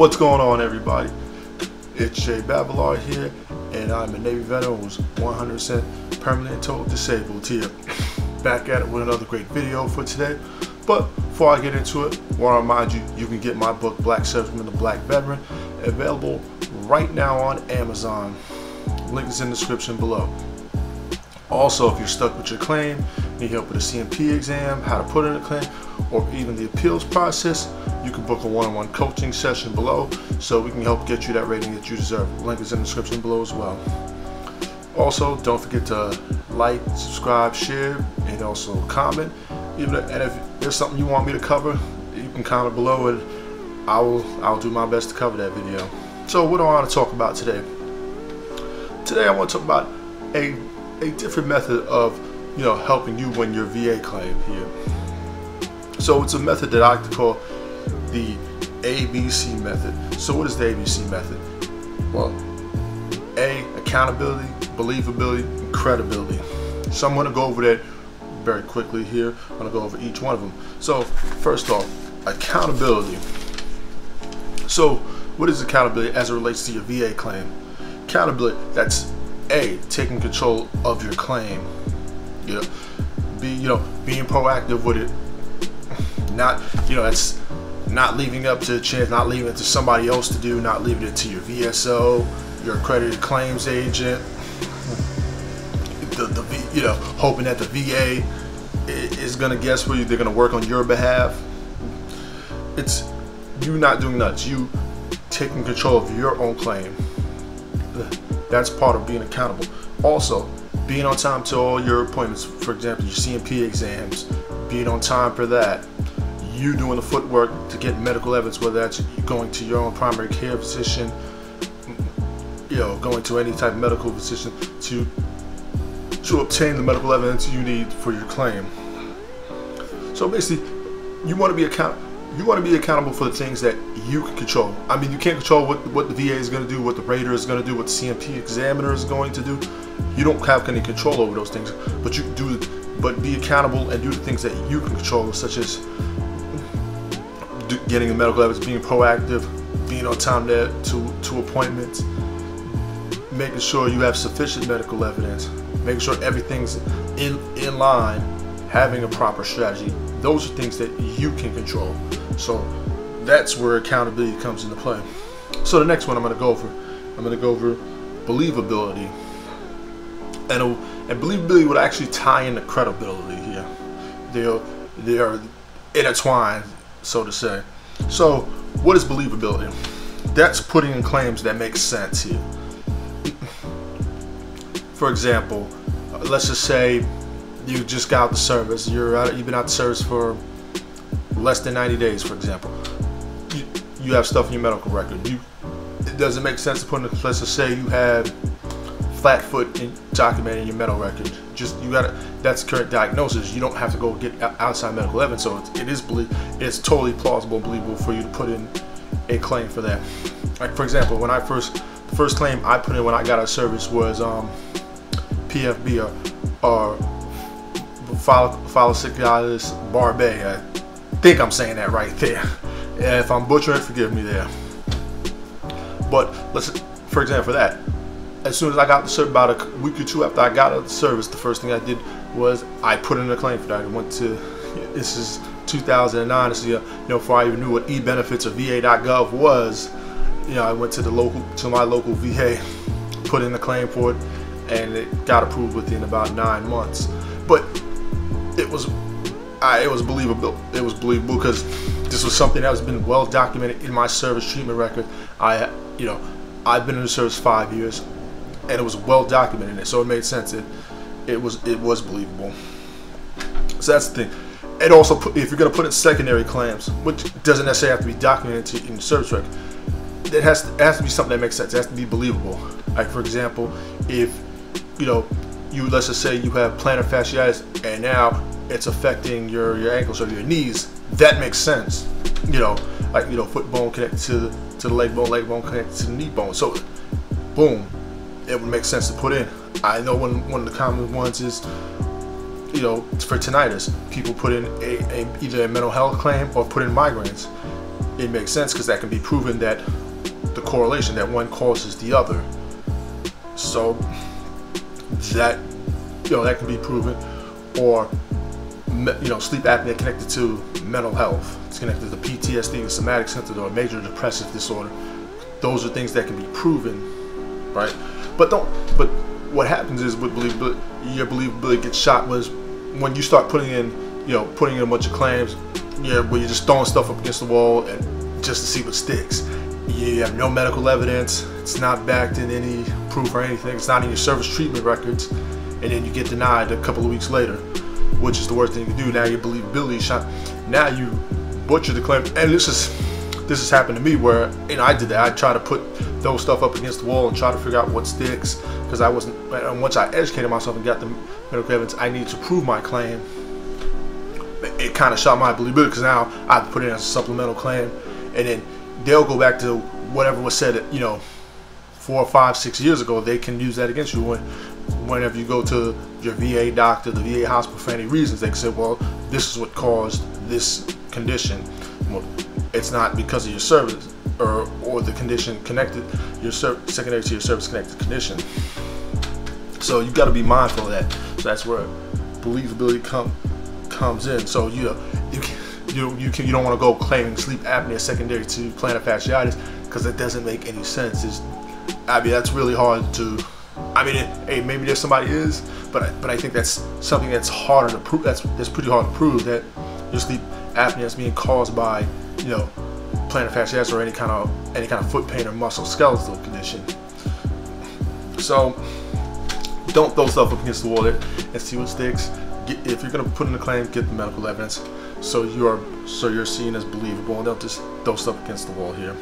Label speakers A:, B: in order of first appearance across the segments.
A: What's going on, everybody? It's Jay Bavolar here, and I'm a Navy veteran who's 100% permanently and totally disabled here. Back at it with another great video for today. But before I get into it, I want to remind you, you can get my book, Black Serviceman, the Black Veteran, available right now on Amazon. Link is in the description below. Also, if you're stuck with your claim, need help with a CMP exam, how to put in a claim, or even the appeals process, you can book a one-on-one coaching session below so we can help get you that rating that you deserve. Link is in the description below as well. Also, don't forget to like, subscribe, share, and also comment. And if there's something you want me to cover, you can comment below and I'll do my best to cover that video. So what do I want to talk about today? Today I want to talk about a different method of helping you win your VA claim here. So it's a method that I like to call the ABC method. So what is the ABC method? Well, A, accountability, believability, and credibility. So I'm going to go over that very quickly here. I'm going to go over each one of them. So first off, accountability. So what is accountability as it relates to your VA claim? Accountability, that's A, taking control of your claim. Being proactive with it. Not, that's not leaving it up to chance, not leaving it to somebody else to do, not leaving it to your VSO, your accredited claims agent, hoping that the VA is gonna guess for you, they're gonna work on your behalf. It's you not doing that, you taking control of your own claim. That's part of being accountable. Also, being on time to all your appointments, for example, your CMP exams, being on time for that. You doing the footwork to get medical evidence, whether that's going to your own primary care physician, going to any type of medical physician to obtain the medical evidence you need for your claim. So basically, you want to be accountable for the things that you can control. I mean, you can't control what the VA is going to do, what the rater is going to do, what the CMP examiner is going to do. You don't have any control over those things, but you do. But be accountable and do the things that you can control, such as getting the medical evidence, being proactive, being on time to appointments, making sure you have sufficient medical evidence, making sure everything's in line, having a proper strategy. Those are things that you can control. So that's where accountability comes into play. So the next one I'm going to go over believability. And believability would actually tie into credibility here. They are intertwined, so to say. So what is believability? That's putting in claims that make sense here. For example, let's just say you just got out the service. You've been out the service for less than 90 days, for example. You have stuff in your medical record. It doesn't make sense to put in. Let's just say you had flat foot documented in your medical record. That's current diagnosis. You don't have to go get outside medical evidence. So it's totally plausible and believable for you to put in a claim for that. Like, for example, when the first claim I put in when I got out of service was PFB or folliculitis barbae. I think I'm saying that right there. If I'm butchering, forgive me there. But for example, for that, as soon as I got the service, about a week or two after I got out of the service, the first thing I did was I put in a claim for that. I went to, this is 2009, this is, before I even knew what e-benefits or va.gov was, I went to my local VA, put in a claim for it, and it got approved within about 9 months. But it was believable. It was believable because this was something that has been well documented in my service treatment record. I've been in the service 5 years. And it was well documented in it, so it made sense. It was believable. So that's the thing. And also, if you're going to put in secondary claims, which doesn't necessarily have to be documented in the service record, it has to be something that makes sense. It has to be believable. Like, for example, if let's just say you have plantar fasciitis and now it's affecting your ankles or your knees, that makes sense. Foot bone connected to the leg bone connected to the knee bone. So, boom. It would make sense to put in. I know one of the common ones is you know, for tinnitus, people put in either a mental health claim or put in migraines. it makes sense because that can be proven, that the correlation that one causes the other. So that, that can be proven. Or sleep apnea connected to mental health. It's connected to PTSD, the somatic symptom, or a major depressive disorder. Those are things that can be proven, right? But what happens is with believability, your believability gets shot was when you start putting in a bunch of claims, where you're just throwing stuff up against the wall and just to see what sticks. You have no medical evidence. It's not backed in any proof or anything. It's not in your service treatment records, and then you get denied a couple of weeks later, which is the worst thing you can do. Now your believability is shot. Now you butcher the claim, and this has happened to me where, I did that. I try to put those stuff up against the wall and try to figure out what sticks, because I wasn't. And once I educated myself and got the medical evidence I needed to prove my claim, it kind of shot my believability, because now I have to put it in as a supplemental claim, and then they'll go back to whatever was said, 4, 5, 6 years ago. They can use that against you whenever you go to your VA doctor, the VA hospital, for any reasons. They can say, well, this is what caused this condition. Well, it's not because of your service or the condition connected, secondary to your service connected condition. So you got to be mindful of that. So that's where believability comes in. So you don't want to go claiming sleep apnea secondary to plantar fasciitis, because it doesn't make any sense. That's really hard to. Hey, maybe there's somebody is, but I think that's something that's harder to prove. That's pretty hard to prove, that your sleep apnea is being caused by plantar fasciitis or any kind of foot pain or musculoskeletal condition. So don't throw stuff up against the wall and see what sticks. If you're gonna put in a claim, get the medical evidence, so you're seen as believable, and don't just throw stuff against the wall here.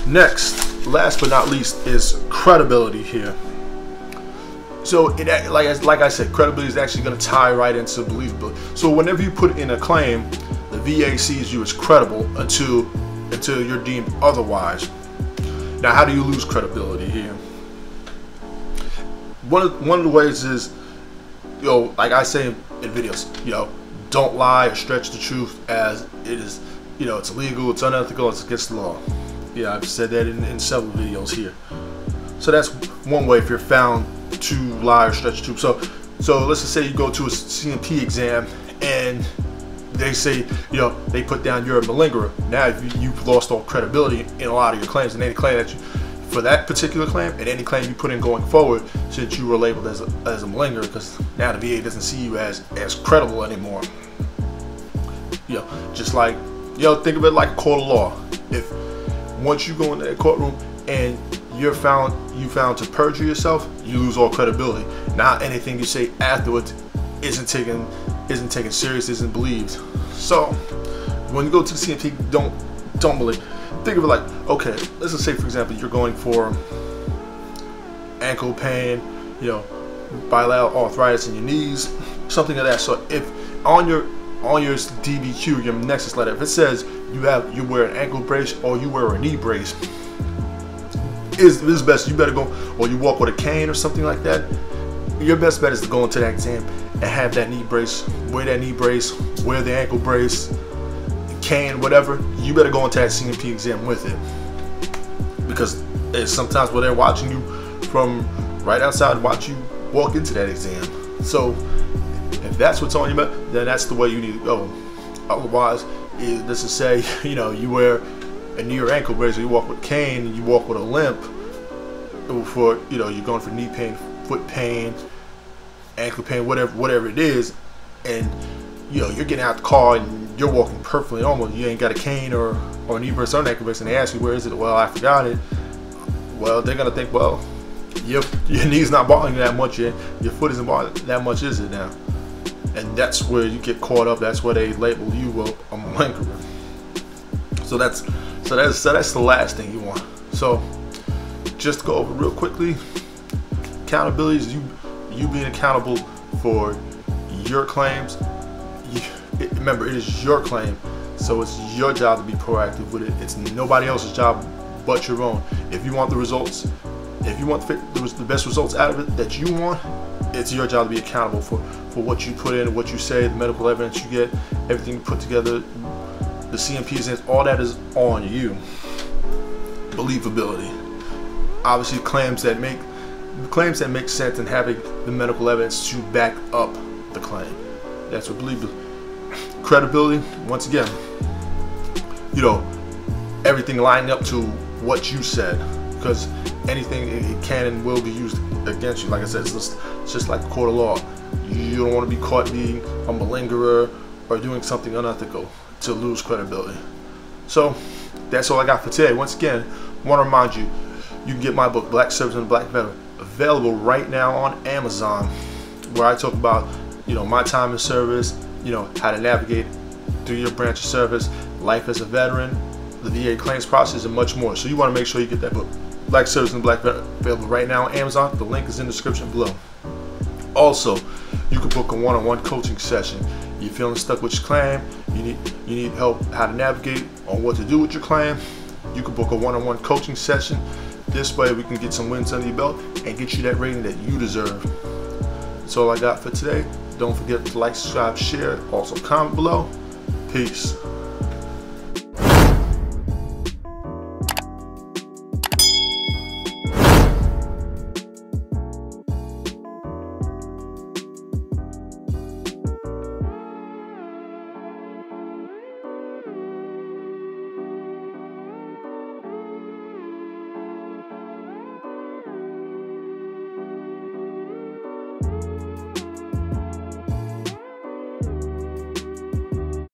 A: Next, last but not least, is credibility here. So like I said, credibility is actually going to tie right into believability. So whenever you put in a claim, the VA sees you as credible until you're deemed otherwise. Now, how do you lose credibility here? One of the ways is, like I say in videos, don't lie or stretch the truth as it is. It's illegal, it's unethical, it's against the law. Yeah, I've said that in several videos here. So that's one way if you're found to lie or stretch the truth. So let's just say you go to a CMP exam and they say, they put down you're a malingerer. Now you've lost all credibility in a lot of your claims, and any claim that for that particular claim and any claim you put in going forward, since you were labeled as a malingerer, because now the VA doesn't see you as credible anymore. Just like, think of it like a court of law. If once you go into that courtroom and you're found to perjure yourself, you lose all credibility. Now anything you say afterwards isn't taken serious, isn't believed. So when you go to the CMP, don't believe. Think of it like, okay, let's just say, for example, you're going for ankle pain, bilateral arthritis in your knees, something like that. So if on your DBQ, your nexus letter, if it says you wear an ankle brace or you wear a knee brace, is best you better go, or you walk with a cane or something like that. Your best bet is to go into that exam and have that knee brace, wear the ankle brace, cane, whatever. You better go into that CMP exam with it, because sometimes where they're watching you from right outside, watch you walk into that exam. So if that's what's on your mind, then that's the way you need to go. Otherwise, let's just say you wear a knee or ankle brace, or you walk with a cane, you walk with a limp, for you're going for knee pain, foot pain, ankle pain, whatever it is, and you're getting out the car and you're walking perfectly normal. You ain't got a cane or a knee brace or an ankle brace, and they ask you where is it? Well, I forgot it. Well, they're gonna think, well, your knee's not bothering you that much yet, your foot isn't bothering that much, is it now? And that's where you get caught up. That's where they label you a malingerer. So that's the last thing you want. So just to go over real quickly, accountability is you being accountable for your claims. Remember, it is your claim, so it's your job to be proactive with it. It's nobody else's job but your own. If you want the results, if you want the best results out of it that you want, it's your job to be accountable for what you put in, what you say, the medical evidence you get, everything you put together, the CMPs, all that is on you. Believability. Obviously, claims that make sense and having the medical evidence to back up the claim. That's what believability. Credibility. Once again, you know, everything lining up to what you said, because anything it can and will be used against you. Like I said, it's just like a court of law. You don't want to be caught being a malingerer or doing something unethical to lose credibility. So that's all I got for today. Once again, I want to remind you, you can get my book, Black Service and Black Veteran, available right now on Amazon, where I talk about, you know, my time in service, you know, how to navigate through your branch of service, life as a veteran, the VA claims process, and much more. So you want to make sure you get that book, Black Service and Black Veteran, available right now on Amazon. The link is in the description below. Also, you can book a one-on-one coaching session. You're feeling stuck with your claim, you need help how to navigate on what to do with your claim, you can book a one-on-one coaching session. This way we can get some wins under your belt and get you that rating that you deserve. That's all I got for today. Don't forget to like, subscribe, share, also comment below. Peace.